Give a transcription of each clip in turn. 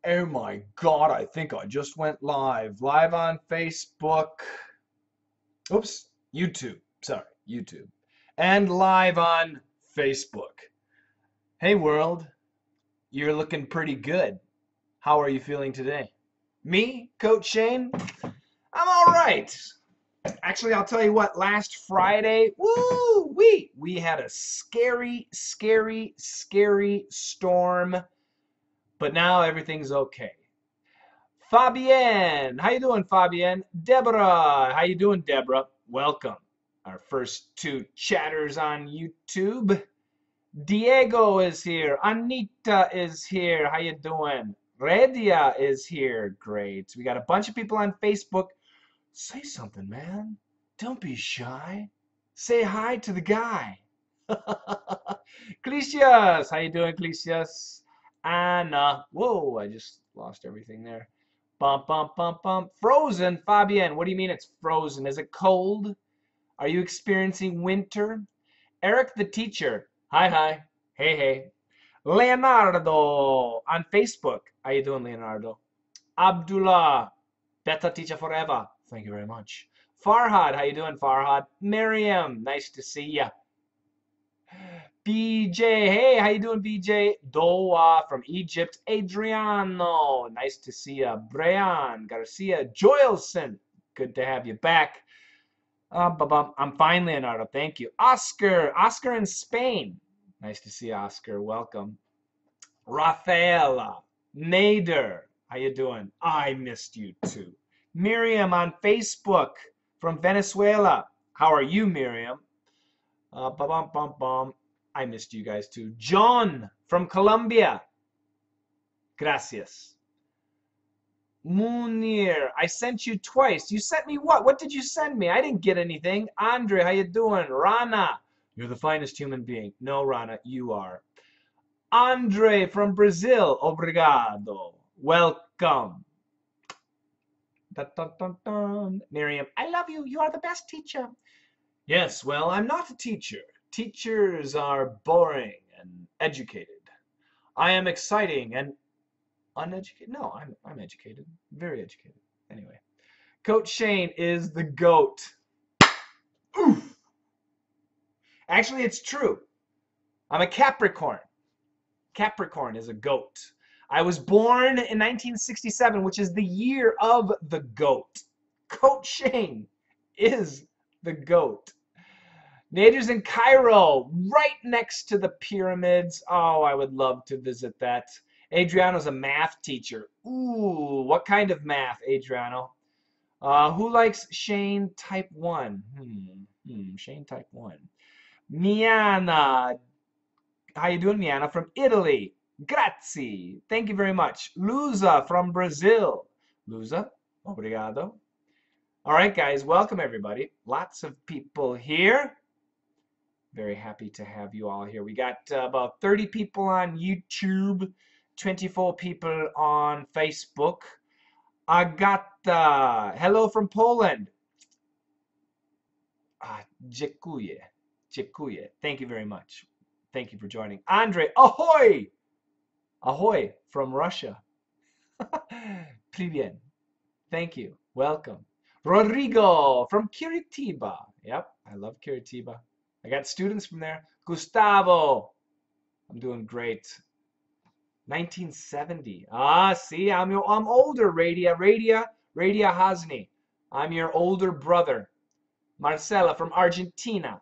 Oh my God, I think I just went live. Live on Facebook. Oops, YouTube. Sorry, YouTube. And live on Facebook. Hey world, you're looking pretty good. How are you feeling today? Me, Coach Shane? I'm all right. Actually, I'll tell you what, last Friday, we had a scary storm, but now everything's okay. Fabienne, how you doing, Fabienne? Deborah, how you doing, Deborah? Welcome. Our first two chatters on YouTube. Diego is here. Anita is here. How you doing? Redia is here. Great. We got a bunch of people on Facebook. Say something, man. Don't be shy. Say hi to the guy. Clicius, how you doing, Clicius? Anna. Whoa, I just lost everything there. Bump, bump, bump, bump. Frozen, Fabienne. What do you mean it's frozen? Is it cold? Are you experiencing winter? Eric the teacher. Hi, hi. Hey, hey. Leonardo on Facebook. How you doing, Leonardo? Abdullah. Better teacher forever. Thank you very much. Farhad. How you doing, Farhad? Miriam. Nice to see ya. BJ, hey, how you doing, BJ? Doa from Egypt. Adriano, nice to see you. Brian Garcia, Joelson, good to have you back. I'm fine, Leonardo, thank you. Oscar in Spain. Nice to see you, Oscar, welcome. Rafaela, Nader, how you doing? I missed you too. Miriam on Facebook from Venezuela. How are you, Miriam? I missed you guys too. John from Colombia. Gracias. Munir, I sent you twice. You sent me what? What did you send me? I didn't get anything. Andre, how you doing? Rana, you're the finest human being. No, Rana, you are. Andre from Brazil. Obrigado. Welcome. Dun, dun, dun, dun. Miriam, I love you. You are the best teacher. Yes, well, I'm not a teacher. Teachers are boring and educated. I am exciting and uneducated. No, I'm educated. Very educated. Anyway, Coach Shane is the GOAT. Oof. Actually, it's true. I'm a Capricorn. Capricorn is a GOAT. I was born in 1967, which is the year of the GOAT. Coach Shane is the GOAT. Nader's in Cairo, right next to the pyramids. Oh, I would love to visit that. Adriano's a math teacher. Ooh, what kind of math, Adriano? Who likes Shane Type 1? Shane Type 1. Miana. How you doing, Miana? From Italy. Grazie. Thank you very much. Luza from Brazil. Luza, obrigado. All right, guys, welcome everybody. Lots of people here. Very happy to have you all here. We got about 30 people on YouTube, 24 people on Facebook. Agata, hello from Poland. Dziękuję. Dziękuję. Thank you very much. Thank you for joining. Andre, ahoy! Ahoy from Russia. Привет. Thank you. Welcome. Rodrigo from Curitiba. Yep, I love Curitiba. I got students from there. Gustavo. I'm doing great. 1970. See, I'm older, Radia Hasni. I'm your older brother. Marcela from Argentina.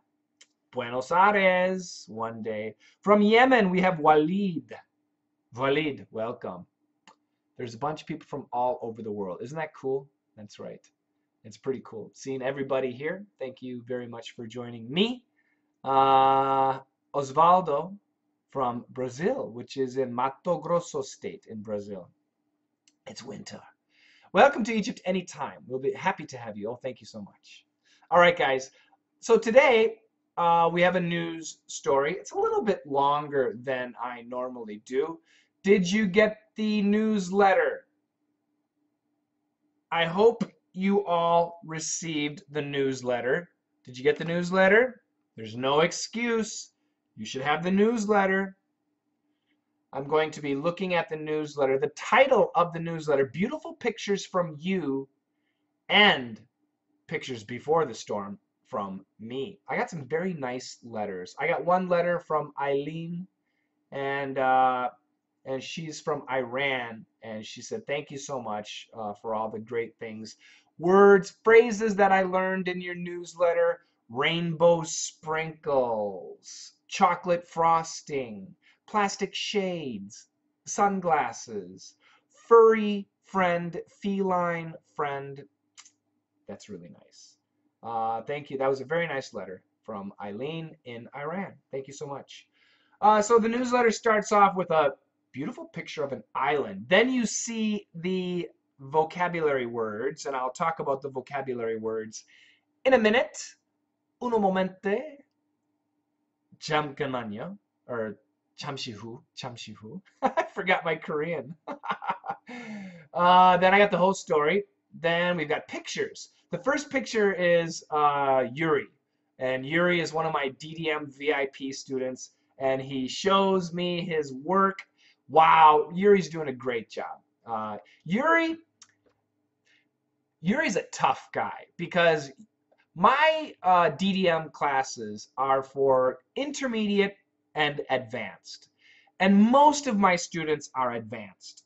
Buenos Aires, one day. From Yemen, we have Walid. Walid, welcome. There's a bunch of people from all over the world. Isn't that cool? That's right. It's pretty cool. Seeing everybody here. Thank you very much for joining me. Osvaldo from Brazil, which is in Mato Grosso state in Brazil. It's winter. Welcome to Egypt anytime. We'll be happy to have you. Oh, thank you so much. All right, guys. So today we have a news story. It's a little bit longer than I normally do. Did you get the newsletter? I hope you all received the newsletter. Did you get the newsletter? There's no excuse. You should have the newsletter. I'm going to be looking at the newsletter. The title of the newsletter, Beautiful Pictures from You and Pictures Before the Storm from Me. I got some very nice letters. I got one letter from Eileen, and she's from Iran, and she said, thank you so much for all the great things. Words, phrases that I learned in your newsletter: rainbow sprinkles, chocolate frosting, plastic shades, sunglasses, furry friend, feline friend. That's really nice. Thank you. That was a very nice letter from Eileen in Iran. Thank you so much. So the newsletter starts off with a beautiful picture of an island. Then you see the vocabulary words, and I'll talk about the vocabulary words in a minute. Uno momente. Jamkananya, or chamshihu. I forgot my Korean. Then I got the whole story. Then we've got pictures. The first picture is Yuri. And Yuri is one of my DDM VIP students. And he shows me his work. Wow, Yuri's doing a great job. Yuri's a tough guy because my DDM classes are for intermediate and advanced. And most of my students are advanced.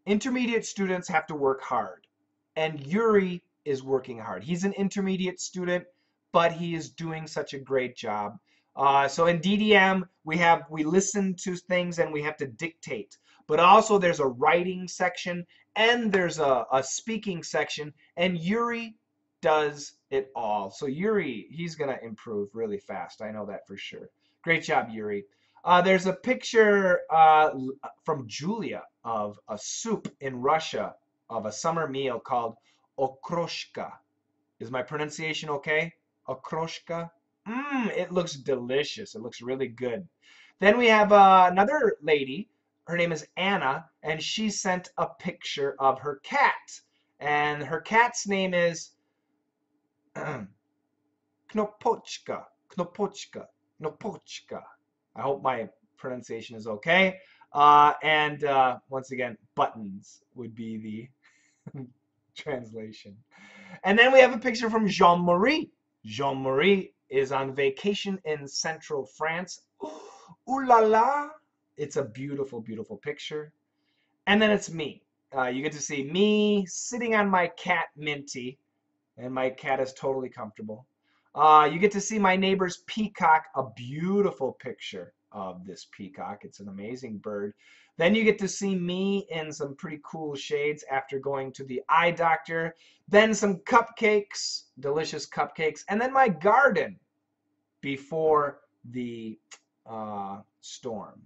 Intermediate students have to work hard. And Yuri is working hard. He's an intermediate student, but he is doing such a great job. So in DDM, we listen to things and we have to dictate. But also there's a writing section and there's a speaking section, and Yuri does it all. So Yuri, he's going to improve really fast. I know that for sure. Great job, Yuri. There's a picture from Julia of a soup in Russia of a summer meal called okroshka. Is my pronunciation okay? Okroshka? It looks delicious. It looks really good. Then we have another lady. Her name is Anna, and she sent a picture of her cat. And her cat's name is Knopochka. I hope my pronunciation is okay. Once again, buttons would be the translation. And then we have a picture from Jean-Marie. Jean-Marie is on vacation in central France. Ooh la la! It's a beautiful, beautiful picture. And then it's me. You get to see me sitting on my cat, Minty. And my cat is totally comfortable. You get to see my neighbor's peacock, a beautiful picture of this peacock. It's an amazing bird. Then you get to see me in some pretty cool shades after going to the eye doctor. Then some cupcakes, delicious cupcakes. And then my garden before the storm.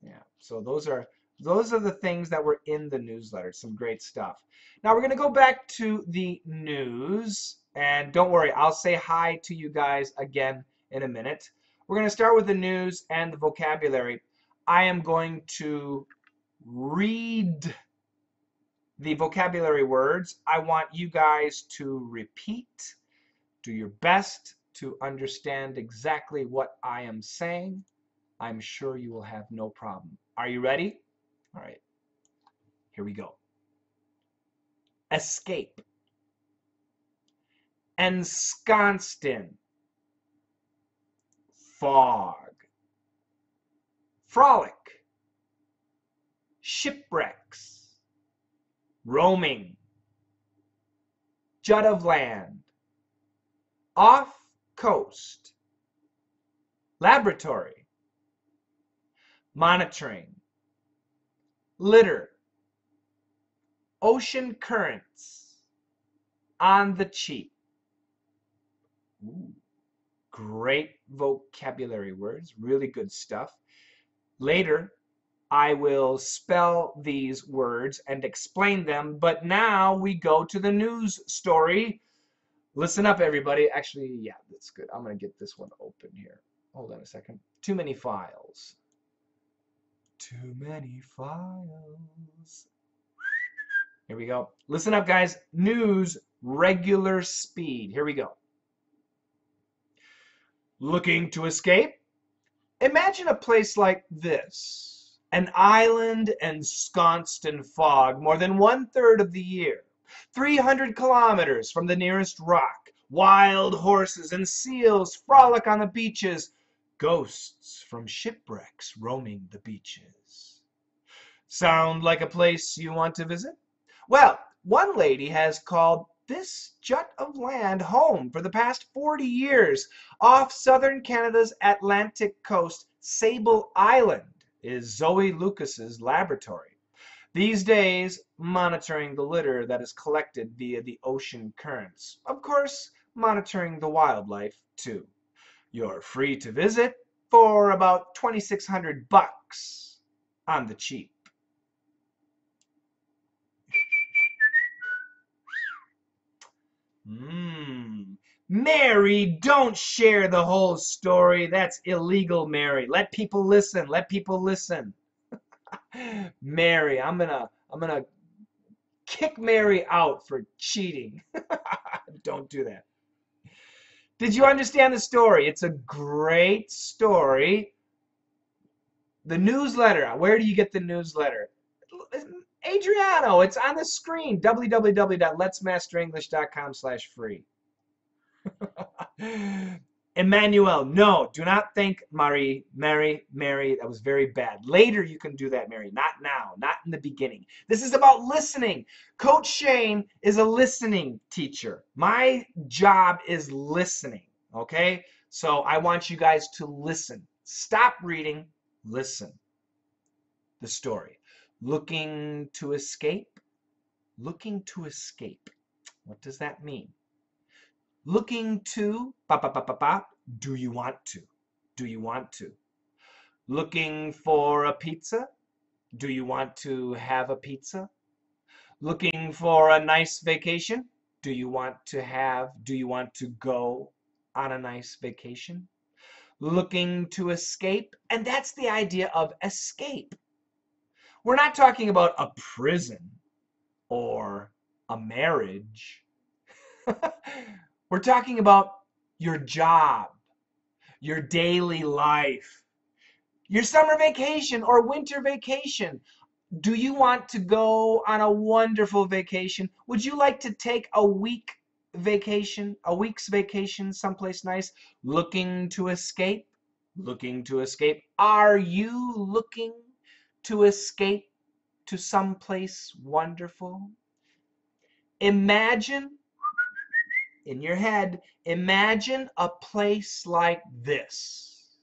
Yeah, so those are the things that were in the newsletter. Some great stuff. Now we're going to go back to the news. And don't worry, I'll say hi to you guys again in a minute. We're going to start with the news and the vocabulary. I am going to read the vocabulary words. I want you guys to repeat. Do your best to understand exactly what I am saying. I'm sure you will have no problem. Are you ready? All right. Here we go. Escape. Ensconced in. Fog. Frolic. Shipwrecks. Roaming. Jut of land. Off coast. Laboratory. Monitoring. Litter. Ocean currents. On the cheap. Ooh, great vocabulary words, really good stuff. Later, I will spell these words and explain them, but now we go to the news story. Listen up, everybody. Actually, yeah, that's good. I'm going to get this one open here. Hold on a second. Too many files. Too many files. Here we go. Listen up, guys. News, regular speed. Here we go. Looking to escape? Imagine a place like this, an island ensconced in fog more than 1/3 of the year, 300 kilometers from the nearest rock. Wild horses and seals frolic on the beaches, ghosts from shipwrecks roaming the beaches. Sound like a place you want to visit? Well, one lady has called this jut of land home for the past 40 years. Off southern Canada's Atlantic coast, Sable Island is Zoe Lucas's laboratory. These days, monitoring the litter that is collected via the ocean currents. Of course, monitoring the wildlife too. You're free to visit for about $2,600 on the cheap. Mary, don't share the whole story. That's illegal, Mary. Let people listen. Let people listen. Mary, I'm gonna kick Mary out for cheating. Don't do that. Did you understand the story? It's a great story. The newsletter. Where do you get the newsletter? Adriano, it's on the screen. www.letsmasterenglish.com/free. Emmanuel, no, do not think Mary. That was very bad. Later you can do that, Mary. Not now, not in the beginning. This is about listening. Coach Shane is a listening teacher. My job is listening, okay? So I want you guys to listen. Stop reading, listen. The story. Looking to escape? Looking to escape. What does that mean? Looking to, do you want to? Do you want to? Looking for a pizza? Do you want to have a pizza? Looking for a nice vacation? Do you want to go on a nice vacation? Looking to escape? And that's the idea of escape. We're not talking about a prison or a marriage. We're talking about your job, your daily life, your summer vacation or winter vacation. Do you want to go on a wonderful vacation? Would you like to take a week's vacation someplace nice? Looking to escape? Looking to escape. Are you looking to escape to someplace wonderful? Imagine in your head, imagine a place like this.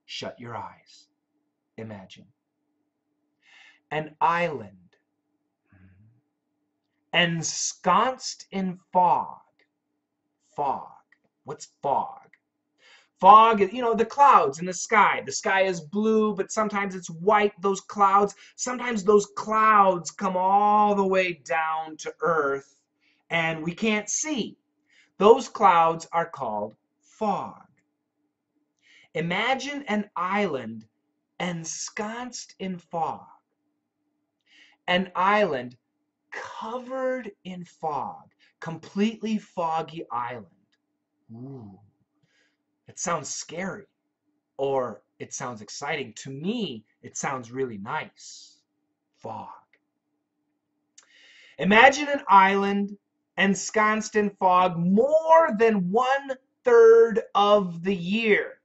Shut your eyes. Imagine. An island ensconced in fog. Fog. What's fog? Fog is, the clouds in the sky. The sky is blue, but sometimes it's white, those clouds. Sometimes those clouds come all the way down to earth and we can't see. Those clouds are called fog. Imagine an island ensconced in fog. An island covered in fog. Completely foggy island. Ooh. It sounds scary. Or it sounds exciting. To me, it sounds really nice. Fog. Imagine an island ensconced in fog more than 1/3 of the year.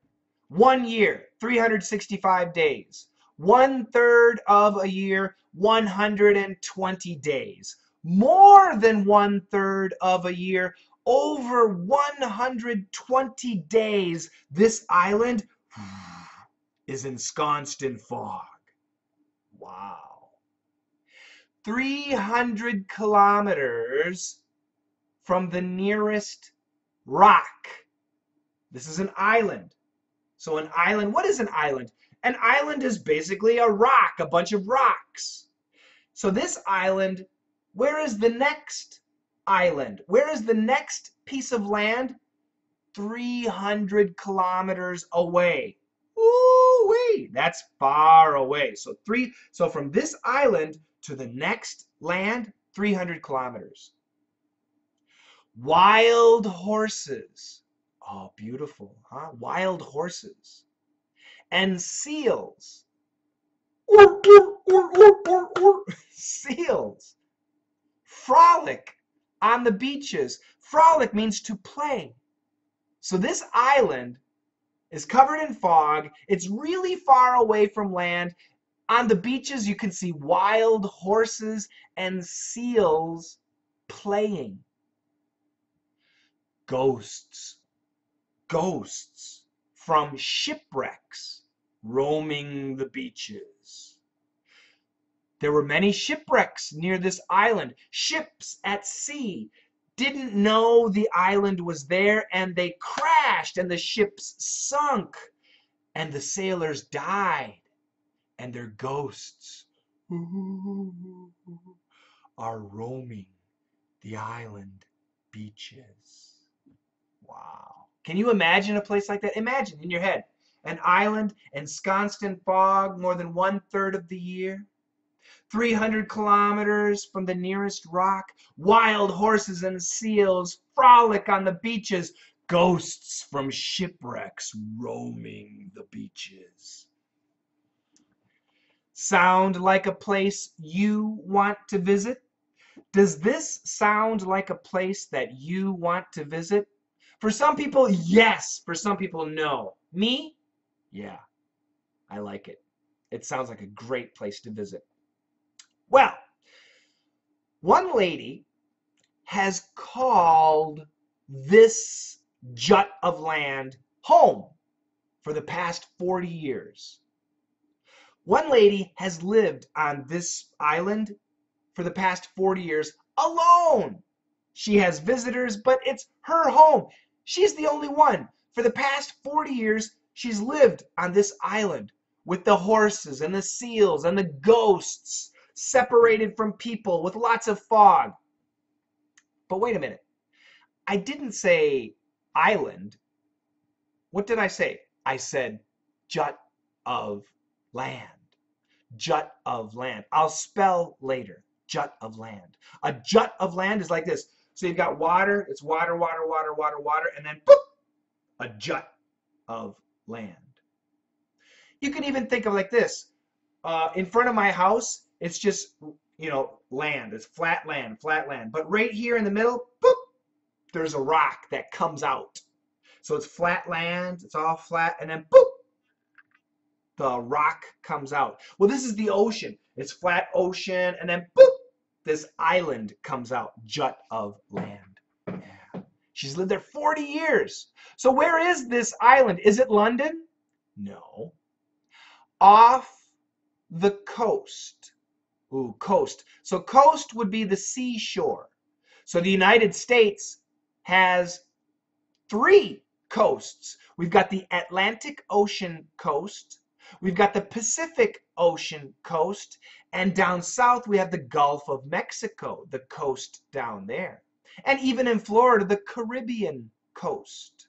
1 year, 365 days. 1/3 of a year, 120 days. More than 1/3 of a year, over 120 days, this island is ensconced in fog. Wow. 300 kilometers from the nearest rock. This is an island. So an island, what is an island? An island is basically a rock, a bunch of rocks. So this island, where is the next island? Where is the next piece of land? 300 kilometers away. Ooh-wee, that's far away. So from this island to the next land, 300 kilometers. Wild horses. Oh, beautiful, huh? Wild horses. and seals. Seals frolic on the beaches. Frolic means to play. So this island is covered in fog. It's really far away from land. On the beaches, you can see wild horses and seals playing. Ghosts. Ghosts from shipwrecks roaming the beaches. There were many shipwrecks near this island. Ships at sea didn't know the island was there, and they crashed, and the ships sunk, and the sailors died, and their ghosts are roaming the island beaches. Wow. Can you imagine a place like that? Imagine in your head an island ensconced in fog more than 1/3 of the year. 300 kilometers from the nearest rock. Wild horses and seals frolic on the beaches. Ghosts from shipwrecks roaming the beaches. Sound like a place you want to visit? Does this sound like a place that you want to visit? For some people, yes. For some people, no. Me? Yeah, I like it. It sounds like a great place to visit. Well, one lady has called this jut of land home for the past 40 years. One lady has lived on this island for the past 40 years alone. She has visitors, but it's her home. She's the only one. For the past 40 years, she's lived on this island with the horses and the seals and the ghosts, separated from people with lots of fog. But wait a minute. I didn't say island. What did I say? I said jut of land. Jut of land. I'll spell later. Jut of land. A jut of land is like this. So you've got water. It's water, water, water, water, water, and then boop, a jut of land. You can even think of like this. In front of my house, it's just, land. It's flat land, flat land. But right here in the middle, boop, there's a rock that comes out. So it's flat land, it's all flat, and then boop, the rock comes out. Well, this is the ocean. It's flat ocean, and then boop, this island comes out, jut of land. Yeah. She's lived there 40 years. So where is this island? Is it London? No. Off the coast. Ooh, coast. So coast would be the seashore. So the United States has 3 coasts. We've got the Atlantic Ocean coast. We've got the Pacific Ocean coast. And down south, we have the Gulf of Mexico, the coast down there. And even in Florida, the Caribbean coast.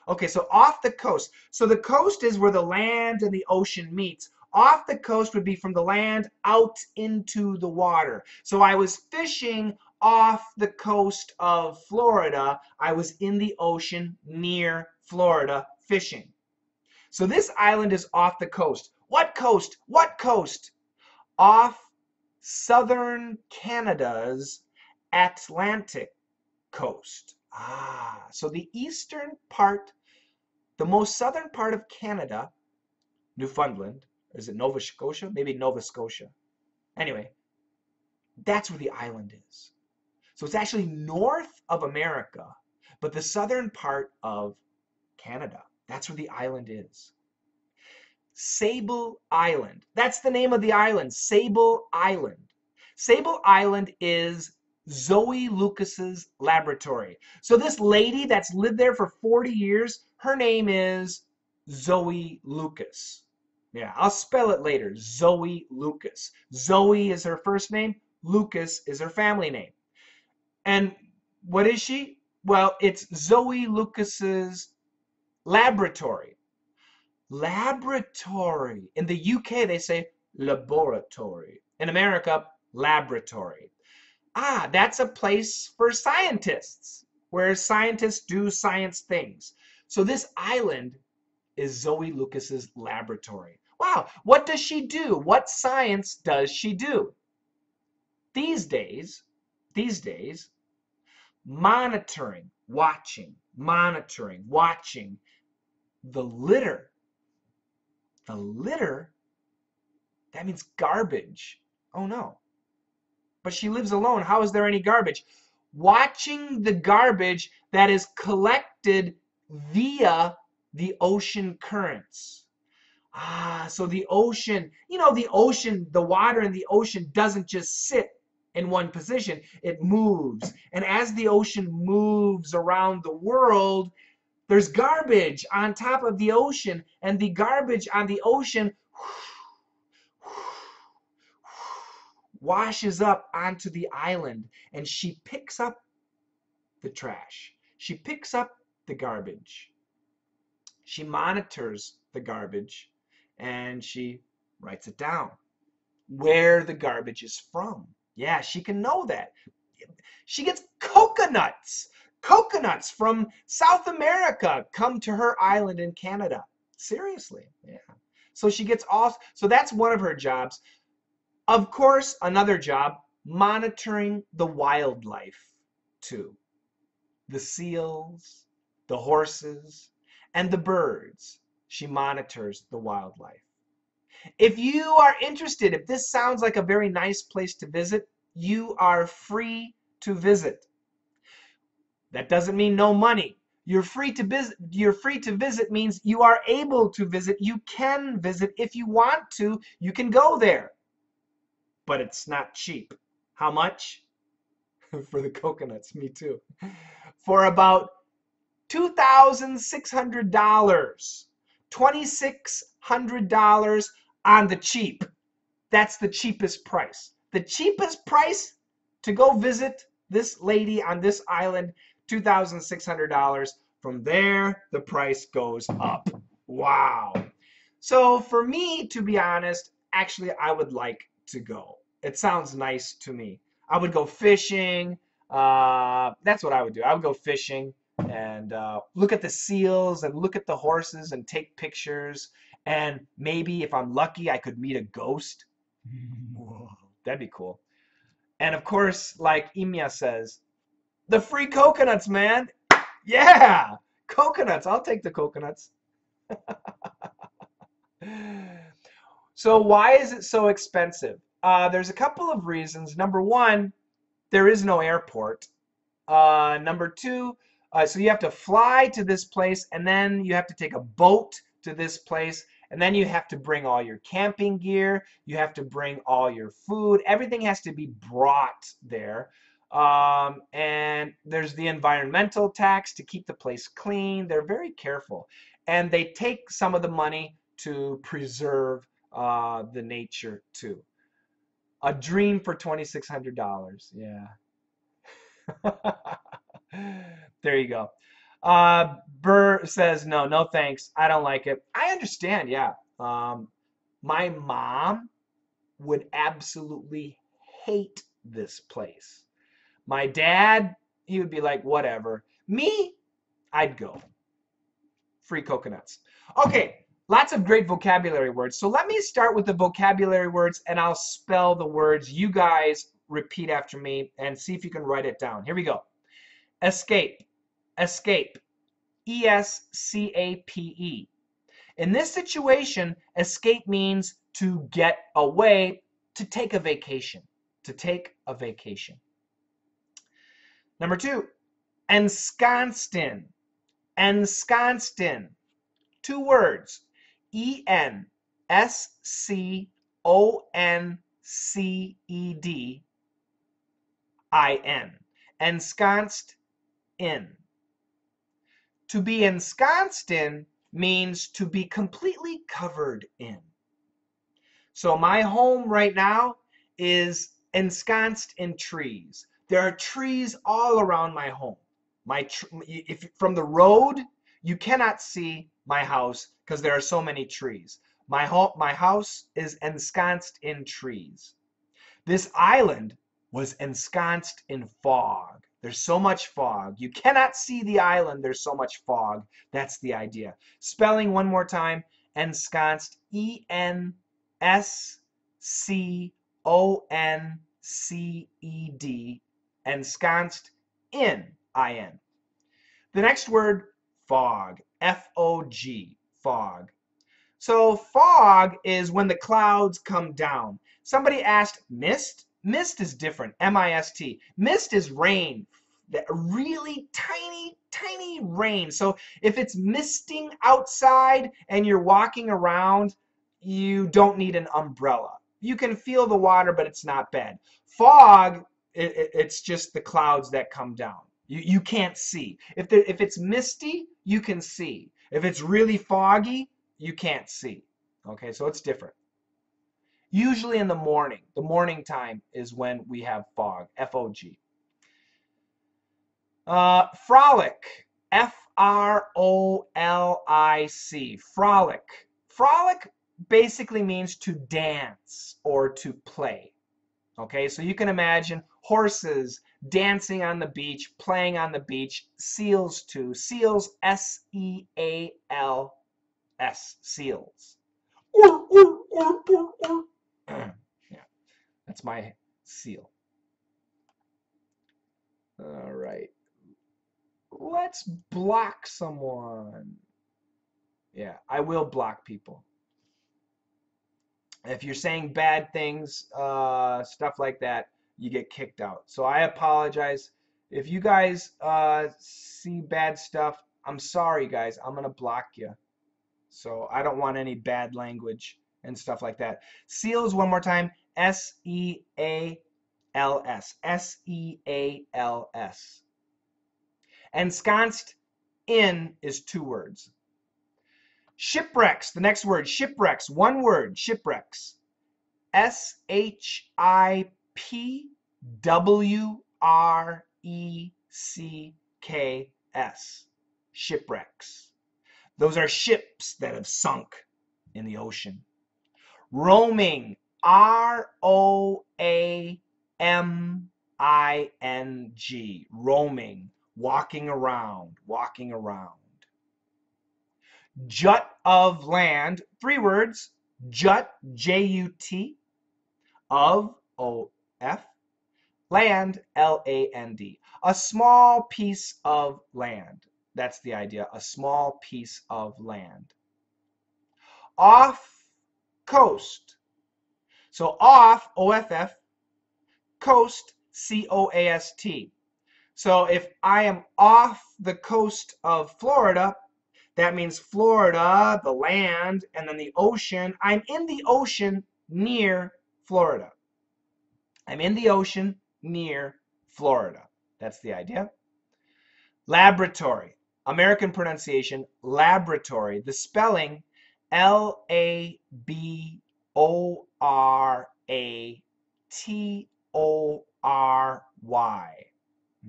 Okay, so off the coast. So the coast is where the land and the ocean meets. Off the coast would be from the land out into the water. So I was fishing off the coast of Florida. I was in the ocean near Florida fishing. So this island is off the coast. What coast? What coast? Off southern Canada's Atlantic coast. So the eastern part, the most southern part of Canada, Newfoundland, is it Nova Scotia? Maybe Nova Scotia. Anyway, that's where the island is. So it's actually north of America, but the southern part of Canada, that's where the island is. Sable Island. That's the name of the island, Sable Island. Sable Island is Zoe Lucas's laboratory. So this lady that's lived there for 40 years, her name is Zoe Lucas. Yeah, I'll spell it later. Zoe Lucas. Zoe is her first name. Lucas is her family name. And what is she? Well, it's Zoe Lucas's laboratory. Laboratory. In the UK, they say laboratory. In America, laboratory. That's a place for scientists, where scientists do science things. So this island is Zoe Lucas's laboratory. Wow, what does she do? What science does she do? These days, monitoring, watching the litter. The litter? That means garbage. Oh no. But she lives alone. How is there any garbage? Watching the garbage that is collected via the ocean currents. So the ocean, the ocean, the water in the ocean doesn't just sit in one position. It moves. And as the ocean moves around the world, there's garbage on top of the ocean. And the garbage on the ocean washes up onto the island, and she picks up the trash. She picks up the garbage. She monitors the garbage, and she writes it down, where the garbage is from. Yeah, she can know that. She gets coconuts. Coconuts from South America come to her island in Canada. Seriously, yeah. So she gets off. So that's one of her jobs. Of course, another job, monitoring the wildlife too. The seals, the horses, and the birds. She monitors the wildlife. If you are interested, if this sounds like a very nice place to visit, you are free to visit. That doesn't mean no money. You're free to visit. You're free to visit means you are able to visit. You can visit if you want to. You can go there. But it's not cheap. How much? For the coconuts, me too. For about $2,600. $2,600 on the cheap. That's the cheapest price. The cheapest price to go visit this lady on this island, $2,600. From there, the price goes up. Wow. So for me, to be honest, actually, I would like to go. It sounds nice to me. I would go fishing. That's what I would do. I would go fishing and look at the seals and look at the horses and take pictures. And maybe if I'm lucky, I could meet a ghost. Whoa, that'd be cool. And of course, like Imia says, the free coconuts, man. Yeah, coconuts. I'll take the coconuts. So why is it so expensive? There's a couple of reasons. Number one, there is no airport. Number two, so you have to fly to this place, and then you have to take a boat to this place, and then you have to bring all your camping gear. You have to bring all your food. Everything has to be brought there. And there's the environmental tax to keep the place clean. They're very careful. And they take some of the money to preserve the nature too. A dream for $2,600. Yeah. There you go. Burr says, no thanks. I don't like it. I understand, yeah. My mom would absolutely hate this place. My dad, he would be like, whatever. Me, I'd go. Free coconuts. Okay, lots of great vocabulary words. So let me start with the vocabulary words, and I'll spell the words. You guys repeat after me and see if you can write it down. Here we go. Escape. Escape. E-S-C-A-P-E. In this situation, escape means to get away, to take a vacation. To take a vacation. Number two, ensconced in. Ensconced in. Two words. E-N-S-C-O-N-C-E-D-I-N. Ensconced in. To be ensconced in means to be completely covered in. So my home right now is ensconced in trees. There are trees all around my home. If from the road, you cannot see my house because there are so many trees. My house is ensconced in trees. This island was ensconced in fog. There's so much fog. You cannot see the island. There's so much fog. That's the idea. Spelling one more time. Ensconced. E-N-S-C-O-N-C-E-D. Ensconced. N-I-N. The next word, fog. F-O-G. Fog. So fog is when the clouds come down. Somebody asked, mist? Mist is different. M-I-S-T. Mist is rain. That really tiny, tiny rain. So if it's misting outside and you're walking around, you don't need an umbrella. You can feel the water, but it's not bad. Fog, it's just the clouds that come down. You can't see. If it's misty, you can see. If it's really foggy, you can't see. Okay, so it's different. Usually in the morning. The morning time is when we have fog. F-O-G. Frolic. F-R-O-L-I-C. Frolic. Frolic basically means to dance or to play. Okay, so you can imagine horses dancing on the beach, playing on the beach. Seals too. Seals, S-E-A-L-S. Seals. Yeah, that's my seal. All right. Let's block someone. Yeah, I will block people. If you're saying bad things, stuff like that, you get kicked out. So I apologize. If you guys see bad stuff, I'm sorry, guys. I'm going to block you. So I don't want any bad language and stuff like that. Seals, one more time. S-E-A-L-S. S-E-A-L-S. Ensconced in is two words. Shipwrecks, the next word, shipwrecks, one word, shipwrecks. S-H-I-P-W-R-E-C-K-S. Shipwrecks. Those are ships that have sunk in the ocean. Roaming, R-O-A-M-I-N-G. Roaming, walking around, walking around. Jut of land, three words. Jut, J-U-T, of, O-F, land, L-A-N-D. A small piece of land. That's the idea, a small piece of land. Off coast. So off, O-F-F, coast, C-O-A-S-T. So if I am off the coast of Florida, that means Florida, the land, and then the ocean. I'm in the ocean near Florida. I'm in the ocean near Florida. That's the idea. Laboratory. American pronunciation, laboratory. The spelling, L-A-B-O-R-A-T-O-R-Y.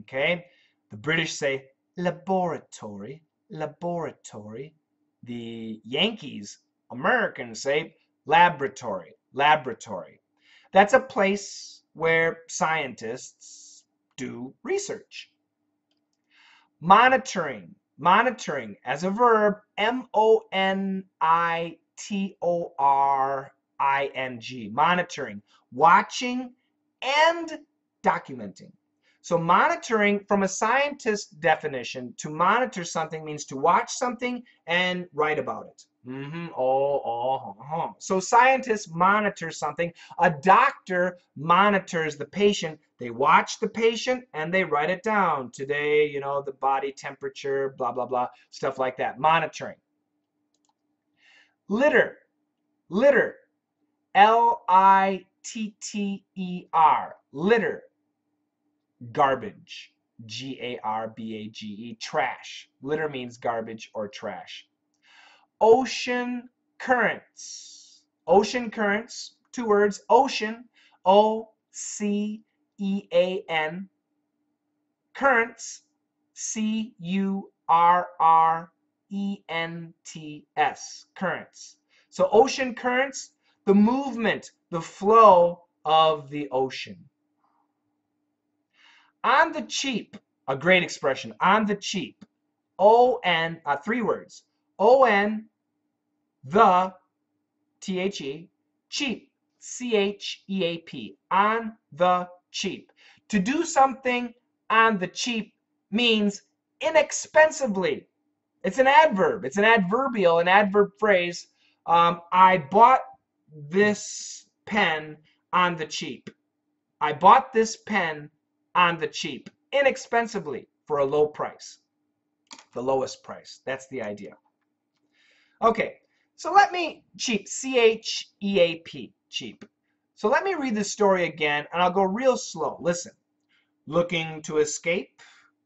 Okay? The British say laboratory. Laboratory. The Yankees, Americans say laboratory. Laboratory. That's a place where scientists do research. Monitoring. Monitoring as a verb, M-O-N-I-T-O-R-I-N-G. Monitoring. Watching and documenting. So monitoring, from a scientist definition, to monitor something means to watch something and write about it. So scientists monitor something. A doctor monitors the patient. They watch the patient and they write it down. Today, you know, the body temperature, blah, blah, blah, stuff like that. Monitoring. Litter. Litter. L-I-T-T-E-R. Litter. Garbage. G-A-R-B-A-G-E. Trash. Litter means garbage or trash. Ocean currents. Ocean currents. Two words. Ocean. O-C-E-A-N. Currents. C-U-R-R-E-N-T-S. Currents. So ocean currents, the movement, the flow of the ocean. On the cheap, a great expression, on the cheap. O-N, 3 words. O-N, the, T-H-E, cheap, C-H-E-A-P, on the cheap. To do something on the cheap means inexpensively. It's an adverb. It's an adverbial, an adverb phrase. I bought this pen on the cheap. I bought this pen on the cheap, inexpensively, for a low price. The lowest price. That's the idea. Okay, so let me, cheap, C-H-E-A-P, cheap. So let me read this story again, and I'll go real slow. Listen. Looking to escape?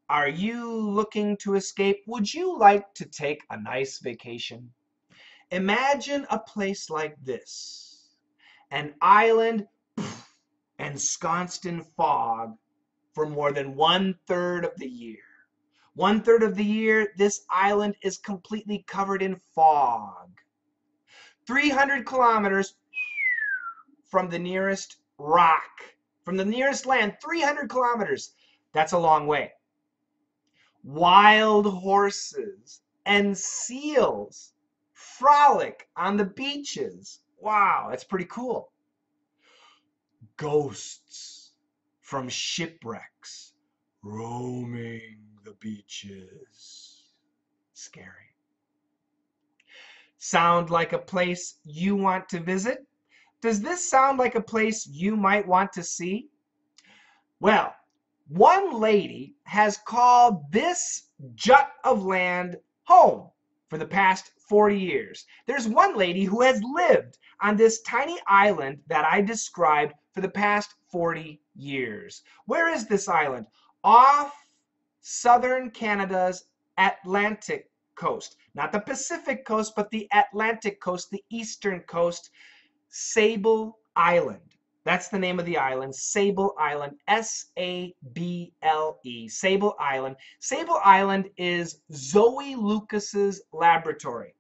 Are you looking to escape? Would you like to take a nice vacation? Imagine a place like this. An island ensconced in fog for more than 1/3 of the year. 1/3 of the year, this island is completely covered in fog. 300 kilometers from the nearest rock, from the nearest land, 300 kilometers. That's a long way. Wild horses and seals frolic on the beaches. Wow, that's pretty cool. Ghosts from shipwrecks roaming the beaches. Scary. Sound like a place you want to visit? Does this sound like a place you might want to see? Well, one lady has called this jut of land home for the past 40 years. There's one lady who has lived on this tiny island that I described for the past 40 years. Where is this island? Off southern Canada's Atlantic coast. Not the Pacific coast, but the Atlantic coast, the eastern coast. Sable Island. That's the name of the island, Sable Island, S-A-B-L-E, Sable Island. Sable Island is Zoe Lucas's laboratory.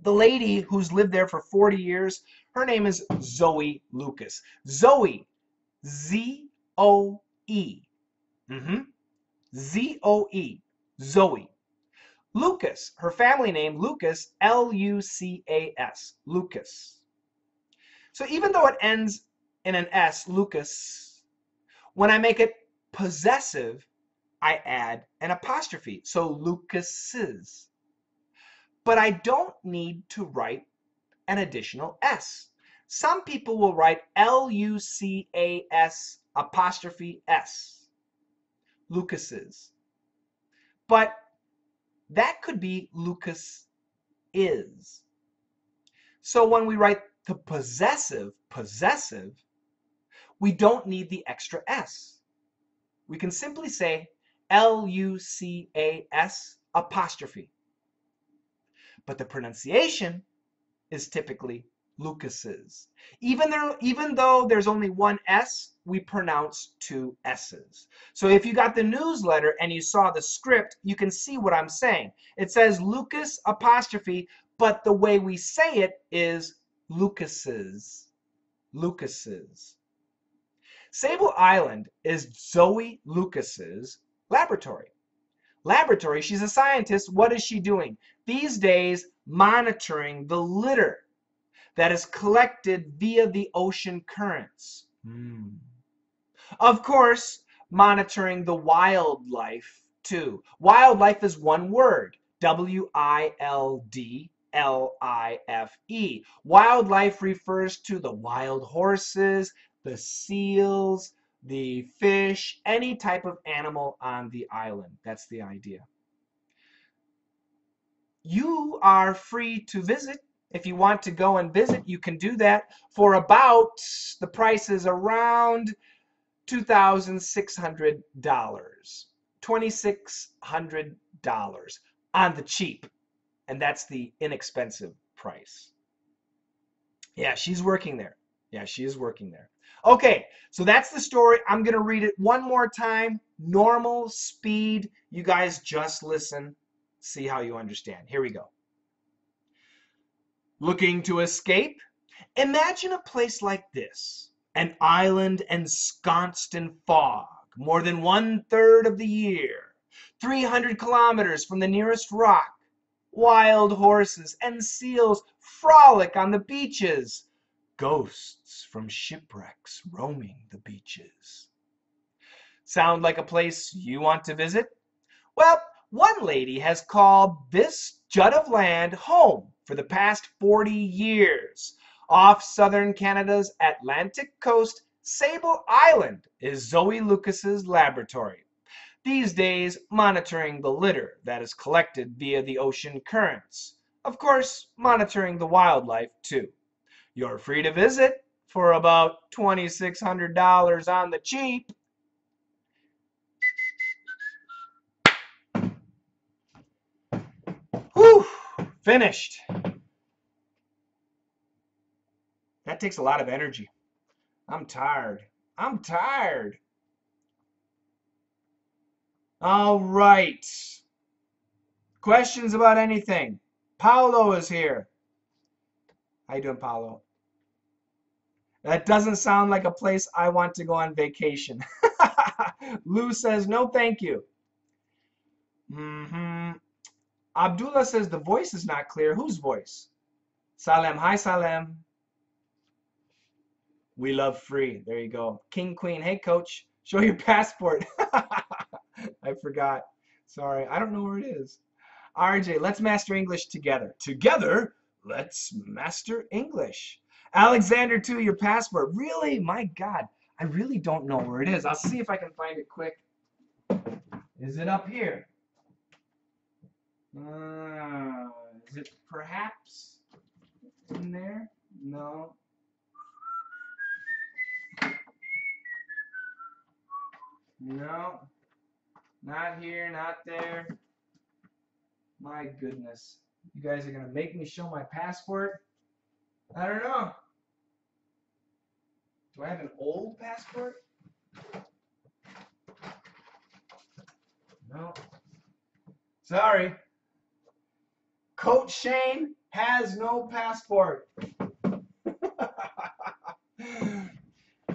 The lady who's lived there for 40 years, her name is Zoe Lucas. Zoe, Z-O-E. Z-O-E, Zoe. Lucas, her family name, Lucas, L-U-C-A-S, Lucas. So even though it ends in an S, Lucas, when I make it possessive, I add an apostrophe. So Lucas's. But I don't need to write an additional S. Some people will write L-U-C-A-S apostrophe S. Lucas's. But that could be Lucas is. So when we write the possessive, we don't need the extra S. We can simply say L-U-C-A-S apostrophe. But the pronunciation is typically Lucas's. Even though there's only one S, we pronounce 2 S's. So if you got the newsletter and you saw the script, you can see what I'm saying. It says Lucas apostrophe, but the way we say it is Lucas's. Lucas's. Sable Island is Zoe Lucas's laboratory. Laboratory, she's a scientist. What is she doing? These days, monitoring the litter that is collected via the ocean currents. Of course, monitoring the wildlife too. Wildlife is one word, W-I-L-D-L-I-F-E. Wildlife refers to the wild horses, the seals, the fish, any type of animal on the island. That's the idea. You are free to visit. If you want to go and visit, you can do that for about, the price is around $2,600. $2,600 on the cheap. And that's the inexpensive price. Yeah, she's working there. Yeah, she is working there. Okay, so that's the story. I'm going to read it one more time. Normal speed. You guys just listen. See how you understand. Here we go. Looking to escape? Imagine a place like this. An island ensconced in fog more than 1/3 of the year. 300 kilometers from the nearest rock. Wild horses and seals frolic on the beaches. Ghosts from shipwrecks roaming the beaches. Sound like a place you want to visit? Well, one lady has called this jut of land home for the past 40 years. Off southern Canada's Atlantic coast, Sable Island is Zoe Lucas's laboratory. These days, monitoring the litter that is collected via the ocean currents. Of course, monitoring the wildlife too. You're free to visit for about $2,600 on the cheap. Whew, finished. That takes a lot of energy. I'm tired. I'm tired. All right. Questions about anything? Paolo is here. How you doing, Paolo? That doesn't sound like a place I want to go on vacation. Lou says, no, thank you. Abdullah says the voice is not clear. Whose voice? Salem. Hi, Salem. We love free. There you go. King Queen. Hey, coach. Show your passport. I forgot. Sorry. I don't know where it is. RJ, let's master English together. Together, let's master English. Alexander, too, your passport. Really? My God. I really don't know where it is. I'll see if I can find it quick. Is it up here? Is it perhaps in there? No. No. Not here, not there. My goodness. You guys are going to make me show my passport? I don't know. Do I have an old passport? No. Sorry. Coach Shane has no passport.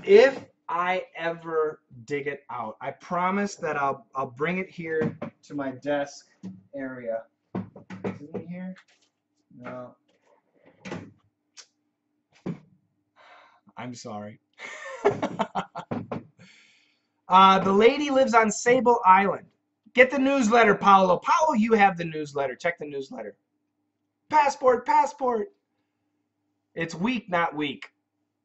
If I ever dig it out, I promise that I'll bring it here to my desk area. Is it in here? No. I'm sorry. The lady lives on Sable Island. Get the newsletter, Paolo. Paolo, you have the newsletter. Check the newsletter. Passport, passport. It's weak, not weak.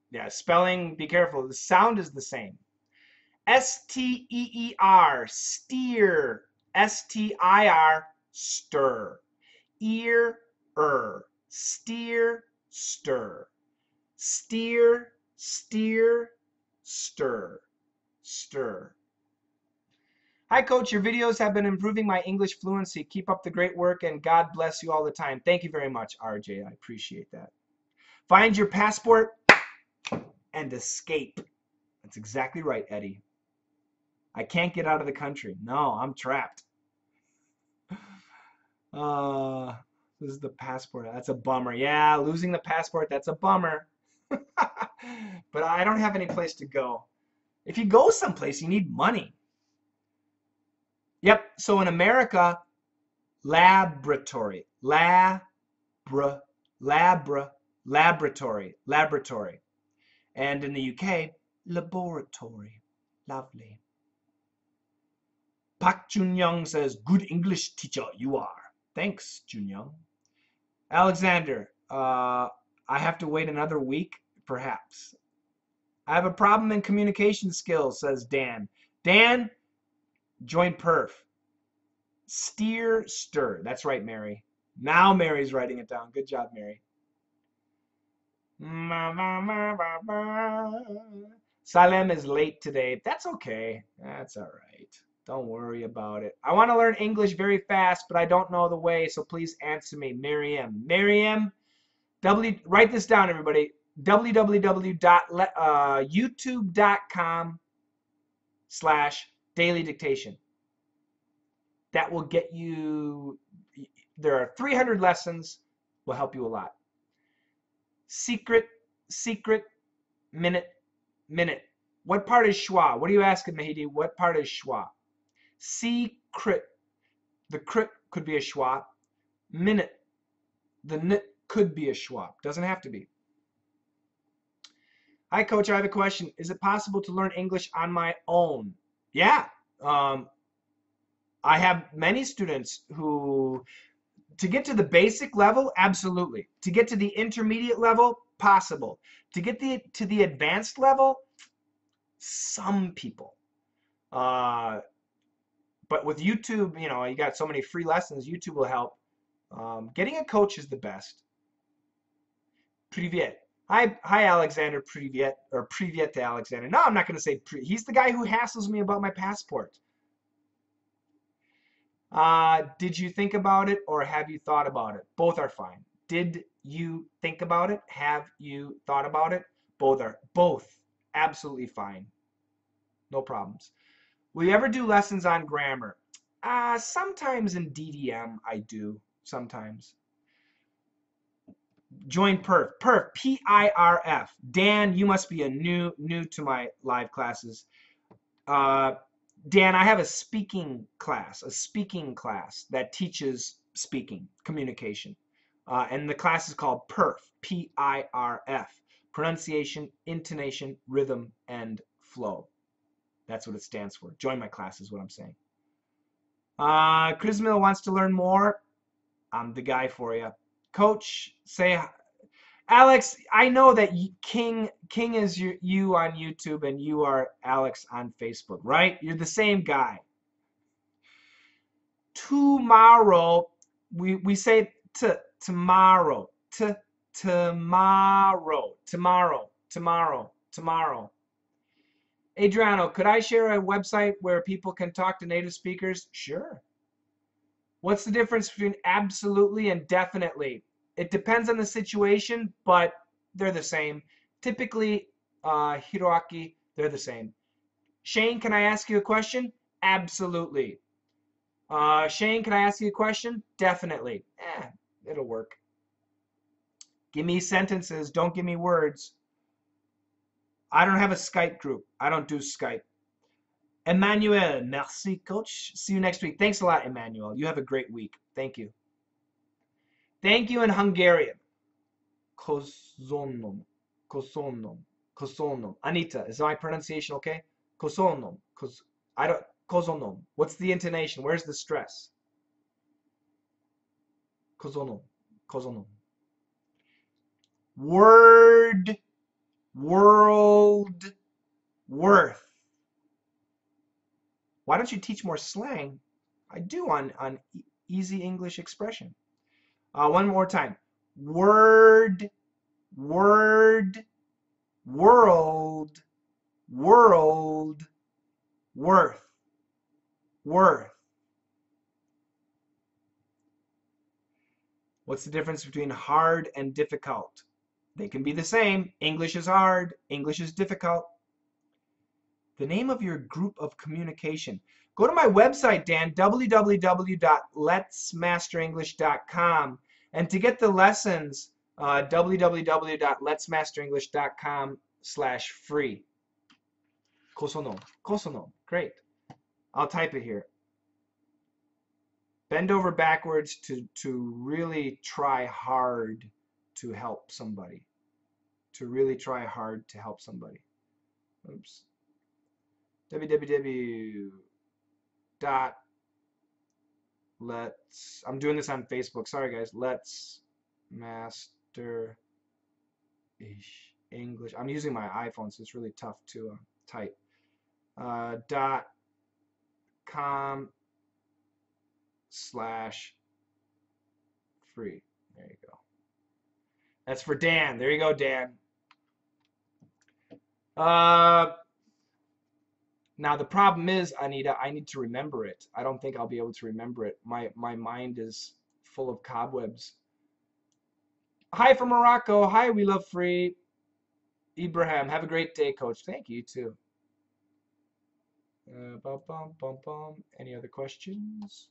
Yeah, spelling, be careful. The sound is the same. S-T-E-E-R, steer. S-T-I-R, stir. Ear, steer, stir. Steer, steer, stir. Stir. Hi, Coach. Your videos have been improving my English fluency. Keep up the great work, and God bless you all the time. Thank you very much, RJ. I appreciate that. Find your passport and escape. That's exactly right, Eddie. I can't get out of the country. No, I'm trapped. This is the passport. That's a bummer. Yeah, losing the passport, that's a bummer. But I don't have any place to go. If you go someplace, you need money. Yep, so in America, laboratory. Laboratory. And in the UK, laboratory. Lovely. Pak Jun Young says, good English teacher you are. Thanks, Jun Young. Alexander, I have to wait another week, perhaps. I have a problem in communication skills, says Dan. Dan, join perf. Steer, stir. That's right, Mary. Now Mary's writing it down. Good job, Mary. Salem is late today. That's okay. That's all right. Don't worry about it. I want to learn English very fast, but I don't know the way, so please answer me. Miriam. Miriam, write this down, everybody. www.youtube.com/dailydictation. That will get you, there are 300 lessons, will help you a lot. Secret, minute. What part is schwa? What are you asking, Mahidi? What part is schwa? Secret. The crit could be a schwa. Minute. The n could be a schwa. Doesn't have to be. Hi, Coach. I have a question. Is it possible to learn English on my own? Yeah. I have many students who, to get to the basic level, absolutely. To get to the intermediate level, possible. To get to the advanced level, some people. But with YouTube, you know, you got so many free lessons. YouTube will help. Getting a coach is the best. Privyet. Hi, Alexander. Privyet, or Privyet to Alexander. No, I'm not going to say he's the guy who hassles me about my passport. Did you think about it or have you thought about it? Both are fine. Did you think about it? Have you thought about it? Both absolutely fine. No problems. Will you ever do lessons on grammar? Sometimes in DDM I do. Sometimes. Join Perf. Perf. P-I-R-F. Dan, you must be a new to my live classes. Dan, I have a speaking class that teaches speaking, communication. And the class is called PERF, P-I-R-F. Pronunciation, intonation, rhythm, and flow. That's what it stands for. Join my class is what I'm saying. Chris Mill wants to learn more. I'm the guy for you. Coach, say, Alex, I know that King is you on YouTube and you are Alex on Facebook, right? You're the same guy. Tomorrow, we say tomorrow, tomorrow. Adriano, could I share a website where people can talk to native speakers? Sure. What's the difference between absolutely and definitely? It depends on the situation, but they're the same. Typically, Hiroaki, they're the same. Shane, can I ask you a question? Absolutely. Shane, can I ask you a question? Definitely. It'll work. Give me sentences, don't give me words. I don't have a Skype group. I don't do Skype. Emmanuel, merci, coach. See you next week. Thanks a lot, Emmanuel. You have a great week. Thank you. Thank you in Hungarian. Kosonom. Anita, is my pronunciation okay? Kosonom. Kosonom. What's the intonation? Where's the stress? Kosonom. Word, world, worth. Why don't you teach more slang? I do on easy English expression. One more time. Word, world, worth. What's the difference between hard and difficult? They can be the same. English is hard. English is difficult. The name of your group of communication. Go to my website, Dan, www.letsmasterenglish.com. And to get the lessons, www.letsmasterenglish.com/free. Kosonom. Great. I'll type it here. Bend over backwards to really try hard to help somebody. Oops. I'm doing this on Facebook. Sorry, guys. Let's master English. I'm using my iPhone, so it's really tough to type. .com/free. There you go. That's for Dan. There you go, Dan. Now the problem is, Anita, I need to remember it. I don't think I'll be able to remember it. My mind is full of cobwebs. Hi from Morocco. Hi, we love free. Ibrahim, have a great day, coach. Thank you, too. Any other questions?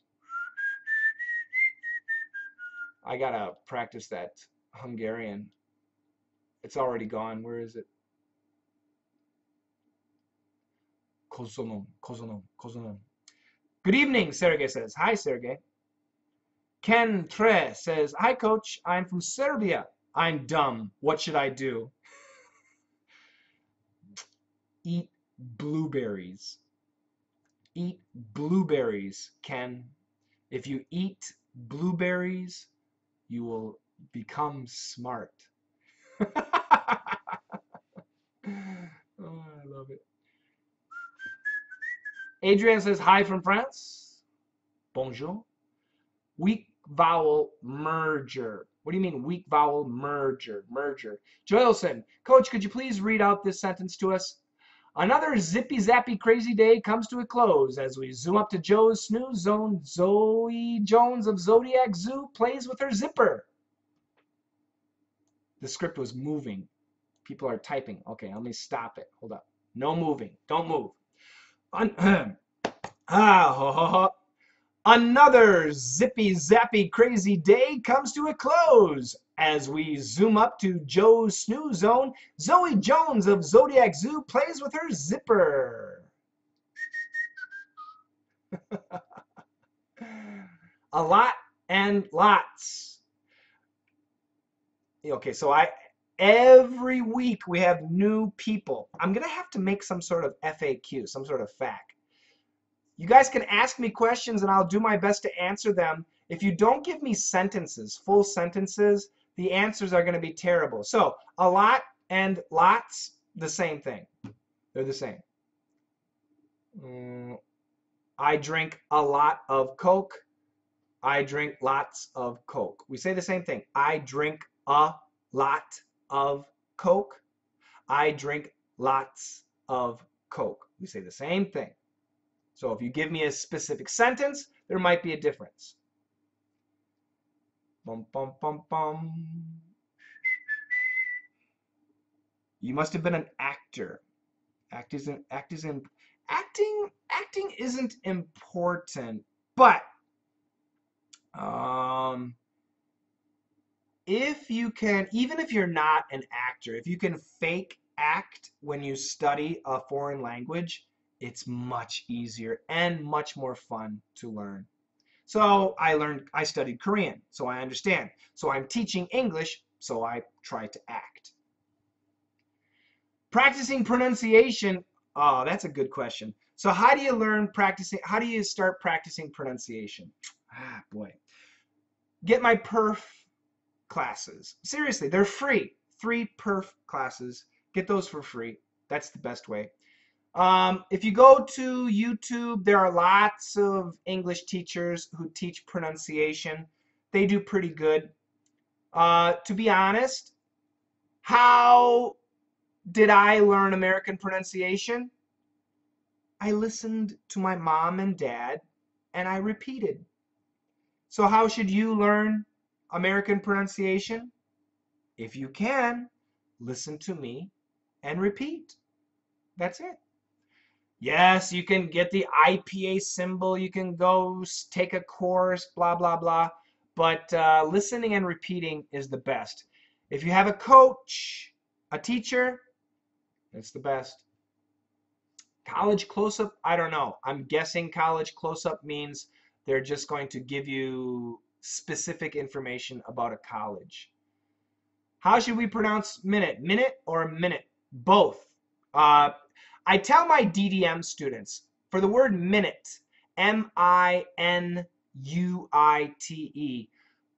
I gotta practice that Hungarian. It's already gone. Where is it? Kozonom. Good evening, Sergey says. Hi, Sergey. Ken Tre says, hi, coach. I'm from Serbia. I'm dumb. What should I do? Eat blueberries. Eat blueberries, Ken. If you eat blueberries, you will become smart. Oh, I love it. Adrian says, hi from France. Bonjour. Weak vowel merger. What do you mean weak vowel merger? Merger. Joelson, coach, could you please read out this sentence to us? Another zippy zappy crazy day comes to a close as we zoom up to Joe's snooze zone. Zoe Jones of Zodiac Zoo plays with her zipper. The script was moving. People are typing. Okay, let me stop it. Hold up. No moving. Don't move. Another zippy zappy crazy day comes to a close as we zoom up to Joe's snooze zone. Zoe Jones of Zodiac Zoo plays with her zipper. A lot and lots. Okay, so every week we have new people. I'm gonna have to make some sort of FAQ, some sort of FAQ. You guys can ask me questions and I'll do my best to answer them. If you don't give me sentences, full sentences, the answers are going to be terrible. So a lot and lots, the same thing. They're the same. I drink a lot of Coke. I drink lots of Coke. We say the same thing. I drink a lot of Coke. I drink lots of Coke. We say the same thing. So if you give me a specific sentence, there might be a difference. Bum, bum, bum, bum. You must have been an actor. Acting isn't important, but if you can, even if you're not an actor, if you can fake act when you study a foreign language, it's much easier and much more fun to learn. So I studied Korean, so I understand. So I'm teaching English, so I try to act. Practicing pronunciation, oh, that's a good question. So how do you how do you start practicing pronunciation? Ah, boy. Get my perf classes. Seriously, they're free. 3 perf classes. Get those for free. That's the best way. If you go to YouTube, there are lots of English teachers who teach pronunciation. They do pretty good. To be honest, how did I learn American pronunciation? I listened to my mom and dad, and I repeated. So how should you learn American pronunciation? If you can, listen to me and repeat. That's it. Yes, you can get the IPA symbol. You can go take a course, blah, blah, blah. But listening and repeating is the best. If you have a coach, a teacher, it's the best. College close-up, I don't know. I'm guessing college close-up means they're just going to give you specific information about a college. How should we pronounce minute? Minute or minute? Both. I tell my DDM students, for the word minute, M-I-N-U-I-T-E,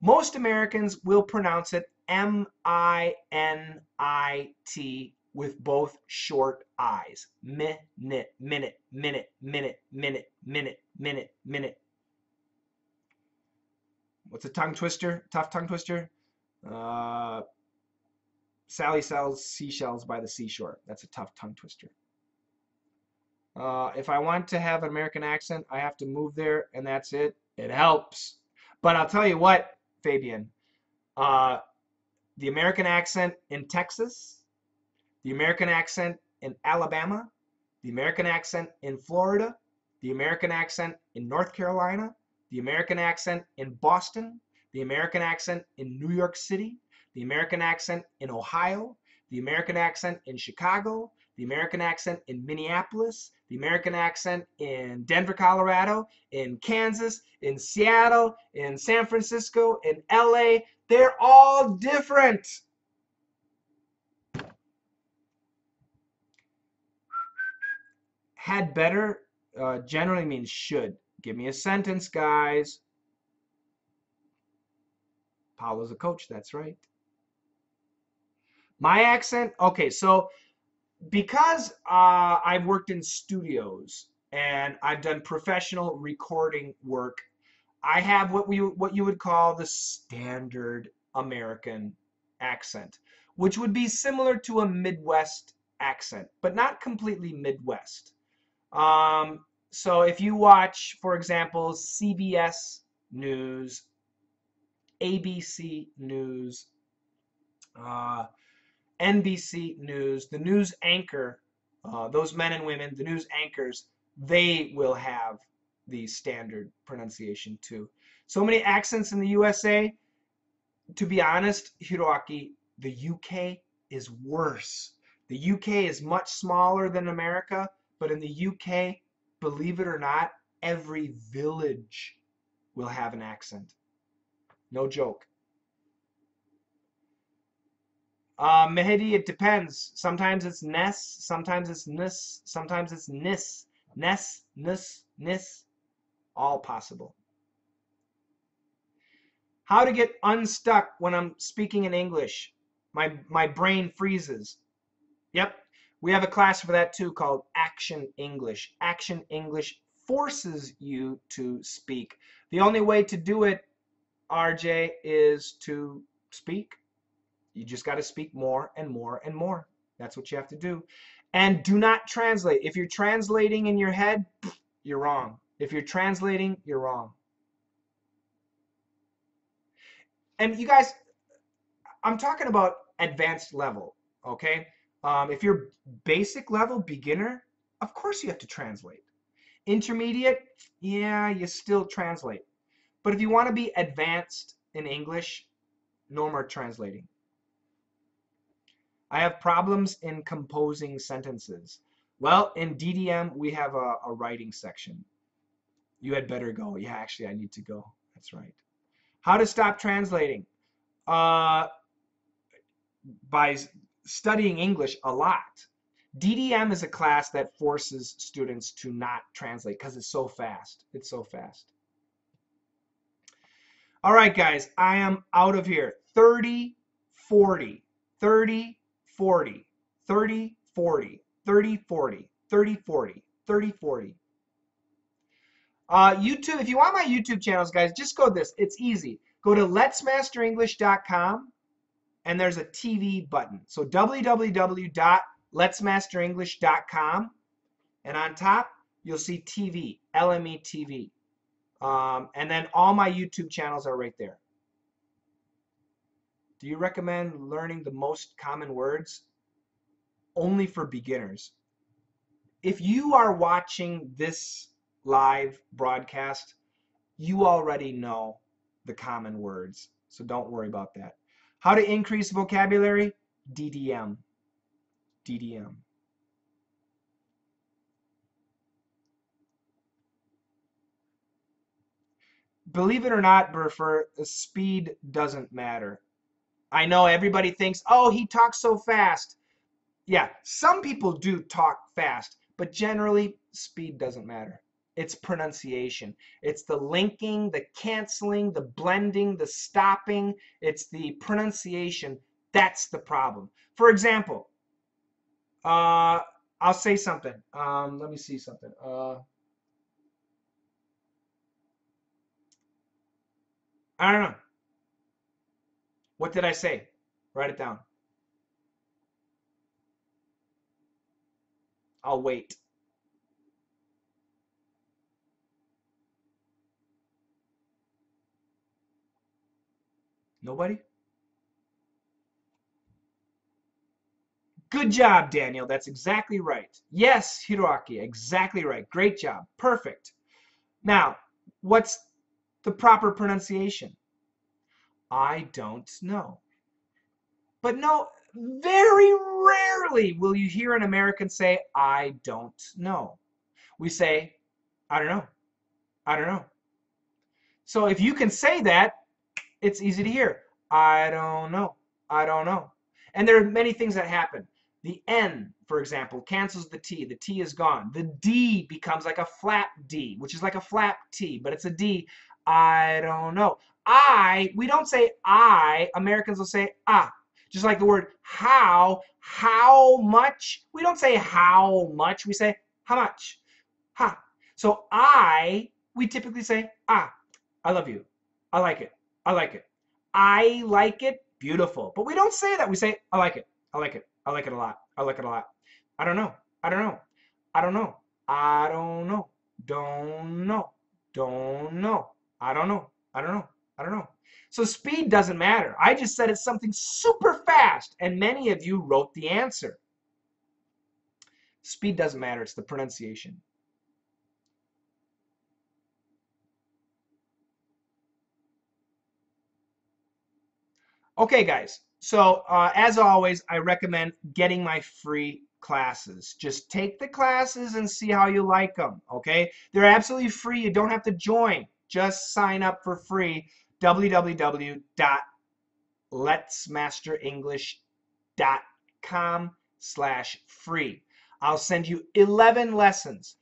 most Americans will pronounce it M-I-N-I-T with both short I's. Minute, minute, minute, minute, minute, minute, minute, minute. What's a tongue twister? Tough tongue twister? Sally sells seashells by the seashore. That's a tough tongue twister. If I want to have an American accent, I have to move there, and that's it. It helps. But I'll tell you what, Fabian, the American accent in Texas, the American accent in Alabama, the American accent in Florida, the American accent in North Carolina, the American accent in Boston, the American accent in New York City, the American accent in Ohio, the American accent in Chicago, the American accent in Minneapolis, the American accent in Denver, Colorado, in Kansas, in Seattle, in San Francisco, in LA. They're all different. Had better generally means should. Give me a sentence, guys. Paolo's a coach, that's right. My accent, okay, so because I've worked in studios and I've done professional recording work, I have what you would call the standard American accent, which would be similar to a Midwest accent, but not completely Midwest. So if you watch, for example, CBS News, ABC News, NBC News, the news anchor, those men and women, the news anchors, they will have the standard pronunciation too. So many accents in the USA. To be honest, Hiroaki, the UK is worse. The UK is much smaller than America, but in the UK, believe it or not, every village will have an accent. No joke. Mehdi, it depends. Sometimes it's Ness, sometimes it's Nis, sometimes it's Nis. Ness, Nis, Nis. All possible. How to get unstuck when I'm speaking in English. My brain freezes. Yep. We have a class for that too called Action English. Action English forces you to speak. The only way to do it, RJ, is to speak. You just got to speak more and more and more. That's what you have to do. And do not translate. If you're translating in your head, you're wrong. If you're translating, you're wrong. And you guys, I'm talking about advanced level, okay? If you're basic level, beginner, of course you have to translate. Intermediate, yeah, you still translate. But if you want to be advanced in English, no more translating. I have problems in composing sentences. Well, in DDM, we have a writing section. You had better go. Yeah, actually, I need to go. That's right. How to stop translating? By studying English a lot. DDM is a class that forces students to not translate because it's so fast. It's so fast. All right, guys, I am out of here. 30, 40, 30, 40, 30, 40, 30, 40, 30, 40, 30, 40. YouTube, if you want my YouTube channels, guys, just go this. It's easy. Go to letsmasterenglish.com and there's a TV button. So www.letsmasterenglish.com and on top, you'll see TV, LME TV. And then all my YouTube channels are right there. Do you recommend learning the most common words? Only for beginners. If you are watching this live broadcast, you already know the common words, so don't worry about that. How to increase vocabulary? DDM. DDM. Believe it or not, Burfer, speed doesn't matter. I know everybody thinks, oh, he talks so fast. Yeah, some people do talk fast, but generally, speed doesn't matter. It's pronunciation. It's the linking, the canceling, the blending, the stopping. It's the pronunciation. That's the problem. For example, I'll say something. Let me see something. I don't know. What did I say? Write it down. I'll wait. Nobody? Good job, Daniel. That's exactly right. Yes, Hiroaki, exactly right. Great job. Perfect. Now, what's the proper pronunciation? I don't know. But no, Very rarely will you hear an American say, I don't know. We say, I don't know. I don't know. So if you can say that, it's easy to hear. I don't know. I don't know. And there are many things that happen. The N, for example, cancels the T. The T is gone. The D becomes like a flap D, which is like a flap T, but it's a D. I don't know. We don't say I. Americans will say ah. Just like the word how much. We don't say how much. We say how much. Ha. So we typically say ah. I love you. I like it. I like it. I like it. Beautiful. But we don't say that. We say, I like it. I like it. I like it a lot. I like it a lot. I don't know. I don't know. I don't know. I don't know. Don't know. Don't know. I don't know. I don't know. I don't know. So speed doesn't matter. I just said it's something super fast, and many of you wrote the answer. Speed doesn't matter. It's the pronunciation. Okay, guys. So as always, I recommend getting my free classes. Just take the classes and see how you like them. Okay, they're absolutely free. You don't have to join. Just sign up for free. www.letsmasterenglish.com/free. I'll send you 11 lessons,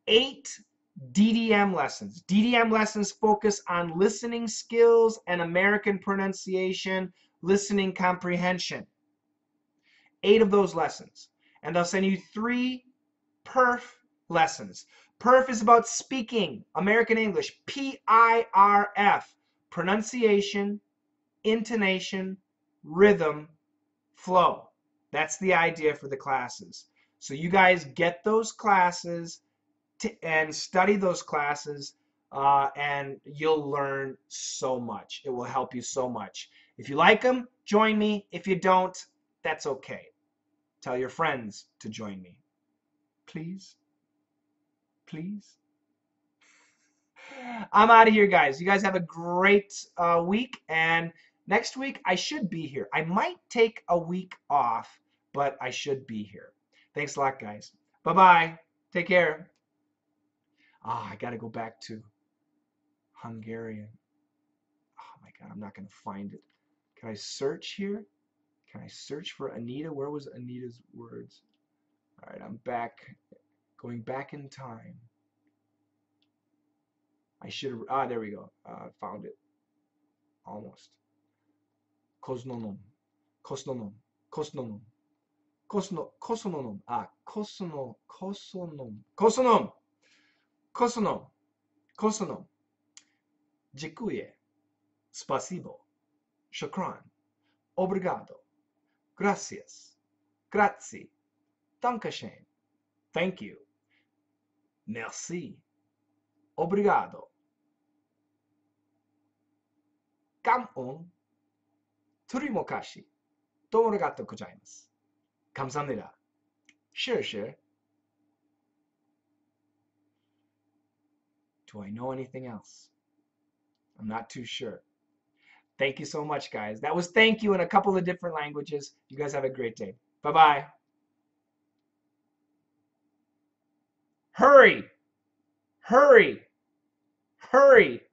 8 DDM lessons. DDM lessons focus on listening skills and American pronunciation, listening comprehension. 8 of those lessons. And they'll send you 3 PERF lessons. PERF is about speaking American English. PIRF. Pronunciation, intonation, rhythm, flow. That's the idea for the classes. So you guys get those classes and study those classes, and you'll learn so much. It will help you so much. If you like them, join me. If you don't, that's okay. Tell your friends to join me. Please? Please? I'm out of here, guys. You guys have a great week, and next week I should be here. I might take a week off, but I should be here. Thanks a lot, guys. Bye-bye. Take care. I got to go back to Hungarian. Oh my God, I'm not going to find it. Can I search here? Can I search for Anita? Where was Anita's words? All right, I'm back. Going back in time. I should have, there we go. Found it. Almost. Kosnonom. Kosnonom. Kosnonom. Kosononom. Kosonom. Kosonom. Kosonom. Kosonom. Dziękuję. Spasibo. Shukran. Obrigado. Gracias. Grazie. Dankeschön. Thank you. Merci. Obrigado. 감온. terimokashi. 도모 arigatou gozaimasu. 감사합니다. Sure. Do I know anything else? I'm not too sure. Thank you so much, guys. That was thank you in a couple of different languages. You guys have a great day. Bye-bye. Hurry. Hurry. Hurry.